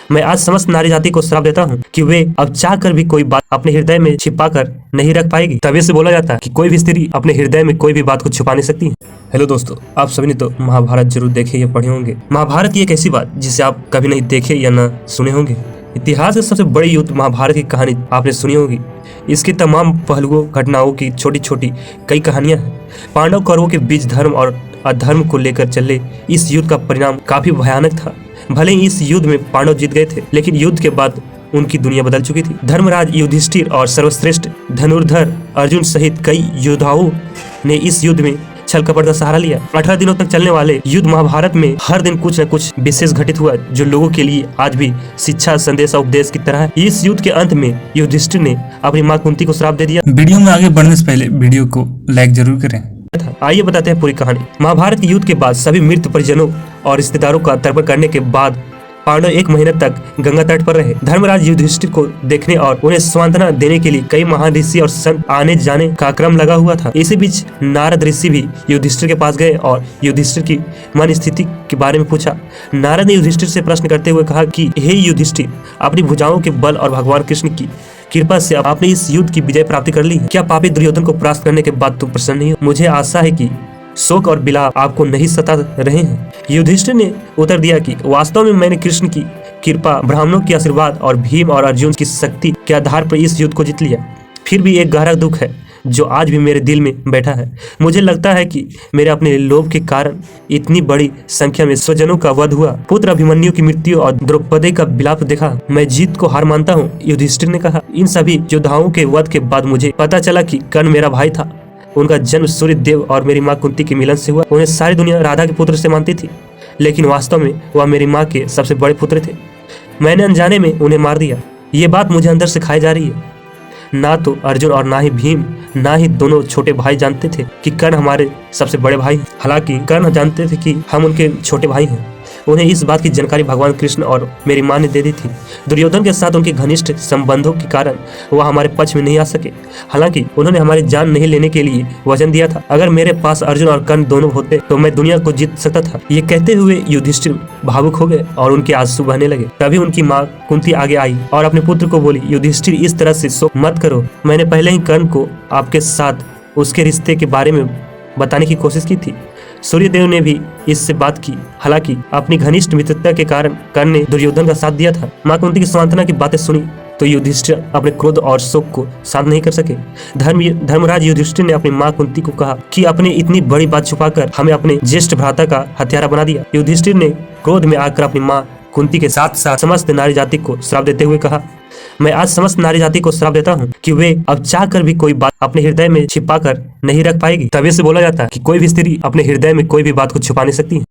मैं आज समस्त नारी जाति को श्राप देता हूँ कि वे अब चाहकर भी कोई बात अपने हृदय में छिपाकर नहीं रख पाएगी। तभी से बोला जाता है कि कोई भी स्त्री अपने हृदय में कोई भी बात को छुपा नहीं सकती। हेलो दोस्तों, आप सभी ने तो महाभारत जरूर देखे या पढ़े होंगे। महाभारत की एक ऐसी बात जिसे आप कभी नहीं देखे या न सुने होंगे। इतिहास के सबसे बड़े युद्ध महाभारत की कहानी आपने सुनी होगी। इसके तमाम पहलुओं घटनाओं की छोटी छोटी कई कहानियां हैं। पांडव कौरवों के बीच धर्म और अधर्म को लेकर चले इस युद्ध का परिणाम काफी भयानक था। भले ही इस युद्ध में पांडव जीत गए थे, लेकिन युद्ध के बाद उनकी दुनिया बदल चुकी थी। धर्मराज युधिष्ठिर और सर्वश्रेष्ठ धनुर्धर अर्जुन सहित कई योद्धाओं ने इस युद्ध में छल कपट का सहारा लिया। 18 दिनों तक चलने वाले युद्ध महाभारत में हर दिन कुछ न कुछ विशेष घटित हुआ, जो लोगों के लिए आज भी शिक्षा, संदेश और उपदेश की तरह है। इस युद्ध के अंत में युधिष्ठिर ने अपनी मां कुंती को श्राप दे दिया। वीडियो में आगे बढ़ने से पहले वीडियो को लाइक जरूर करें। आइए बताते हैं पूरी कहानी। महाभारत के युद्ध के बाद सभी मृत परिजनों और रिश्तेदारों का तर्पण करने के बाद पांडव 1 महीने तक गंगा तट पर रहे। धर्मराज युधिष्ठिर को देखने और उन्हें सांत्वना देने के लिए कई महान ऋषि और संत आने जाने का क्रम लगा हुआ था। इसी बीच नारद ऋषि भी युधिष्ठिर के पास गए और युधिष्ठिर की मन स्थिति के बारे में पूछा। नारद ने युधिष्ठिर से प्रश्न करते हुए कहा कि हे युधिष्ठिर, अपनी भुजाओं के बल और भगवान कृष्ण की कृपा से आपने इस युद्ध की विजय प्राप्ति कर ली है। क्या पापी दुर्योधन को परास्त करने के बाद तुम प्रसन्न नहीं हो? मुझे आशा है कि शोक और विलाप आपको नहीं सता रहे हैं। युधिष्ठिर ने उत्तर दिया कि वास्तव में मैंने कृष्ण की कृपा, ब्राह्मणों के आशीर्वाद और भीम और अर्जुन की शक्ति के आधार पर इस युद्ध को जीत लिया। फिर भी एक गहरा दुख है जो आज भी मेरे दिल में बैठा है। मुझे लगता है कि मेरे अपने लोभ के कारण इतनी बड़ी संख्या में स्वजनों का वध हुआ। पुत्र अभिमन्यु की मृत्यु और द्रौपदी का विलाप देखा मैं जीत को हार मानता हूँ। युधिष्ठिर ने कहा, इन सभी योद्धाओं के वध के बाद मुझे पता चला कि कर्ण मेरा भाई था। उनका जन्म सूर्य देव और मेरी माँ कुंती के मिलन से हुआ। उन्हें सारी दुनिया राधा के पुत्र से मानती थी, लेकिन वास्तव में वह मेरी माँ के सबसे बड़े पुत्र थे। मैंने अनजाने में उन्हें मार दिया। ये बात मुझे अंदर से खाई जा रही है। ना तो अर्जुन और ना ही भीम, ना ही दोनों छोटे भाई जानते थे कि कर्ण हमारे सबसे बड़े भाई हैं। हालांकि कर्ण जानते थे कि हम उनके छोटे भाई हैं। उन्हें इस बात की जानकारी भगवान कृष्ण और मेरी माँ ने दे दी थी। दुर्योधन के साथ उनके घनिष्ठ संबंधों के कारण वह हमारे पक्ष में नहीं आ सके। हालांकि उन्होंने हमारी जान नहीं लेने के लिए वचन दिया था। अगर मेरे पास अर्जुन और कर्ण दोनों होते तो मैं दुनिया को जीत सकता था। ये कहते हुए युधिष्ठिर भावुक हो गए और उनके आंसू बहने लगे। तभी उनकी माँ कुंती आगे आई और अपने पुत्र को बोली, युधिष्ठिर, इस तरह से शोक मत करो। मैंने पहले ही कर्ण को आपके साथ उसके रिश्ते के बारे में बताने की कोशिश की थी। सूर्यदेव ने भी इससे बात की। हालांकि अपनी घनिष्ठ मित्रता के कारण कर्ण ने दुर्योधन का साथ दिया था। मां कुंती की सांत्वना की बातें सुनी तो युधिष्ठिर अपने क्रोध और शोक को शांत नहीं कर सके। धर्मराज युधिष्ठिर ने अपनी मां कुंती को कहा कि अपनी इतनी बड़ी बात छुपाकर हमें अपने ज्येष्ठ भ्राता का हत्यारा बना दिया। युधिष्ठिर ने क्रोध में आकर अपनी मां कुंती के साथ साथ समस्त नारी जाति को श्राप देते हुए कहा, मैं आज समस्त नारी जाति को श्राप देता हूँ कि वे अब चाहकर भी कोई बात अपने हृदय में छिपाकर नहीं रख पाएगी। तभी से बोला जाता है कि कोई भी स्त्री अपने हृदय में कोई भी बात को छुपा नहीं सकती।